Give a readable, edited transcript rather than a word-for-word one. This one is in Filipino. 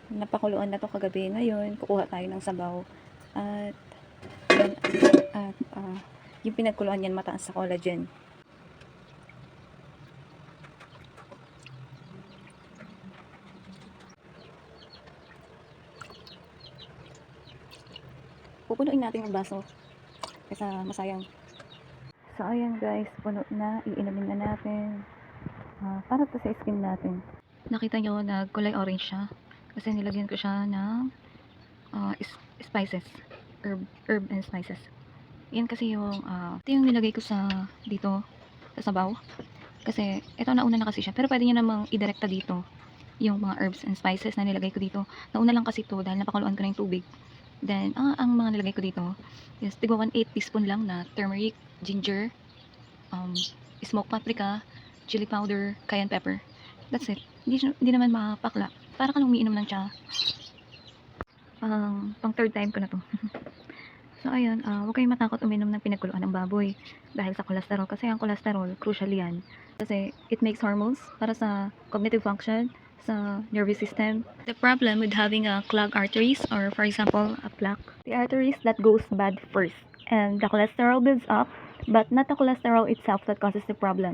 Napakuluan na to kagabi. Ngayon, kukuha tayo ng sabaw. At, yan, yung pinagkuluan yan mataas sa collagen. Pupunuin natin yung baso kasi masayang. So ayan guys, puno na, iinumin na natin. Para to sa skin natin. Nakita nyo, nagkulay orange siya kasi nilagyan ko siya ng spices, herb and spices. Yan kasi yung ito yung nilagay ko sa dito sa sabaw kasi ito nauna na kasi siya, pero pwede nyo namang idirekta dito yung mga herbs and spices na nilagay ko dito. Nauna lang kasi ito dahil napakuluan ko na yung tubig. Then, ang mga nilagay ko dito is tigwa 1/8 teaspoon lang na turmeric, ginger, smoked paprika, chili powder, cayenne pepper. That's it. Hindi naman mapakla. Para ka lang umiinom ng tsa. Pang third time ko na to. So, ayun, huwag kayong matakot uminom ng pinagkuluan ng baboy dahil sa cholesterol. Kasi ang cholesterol, crucial yan. Kasi it makes hormones para sa cognitive function, sa nervous system. The problem with having a clogged arteries or for example, a plaque, the arteries that goes bad first and the cholesterol builds up, but not the cholesterol itself that causes the problem.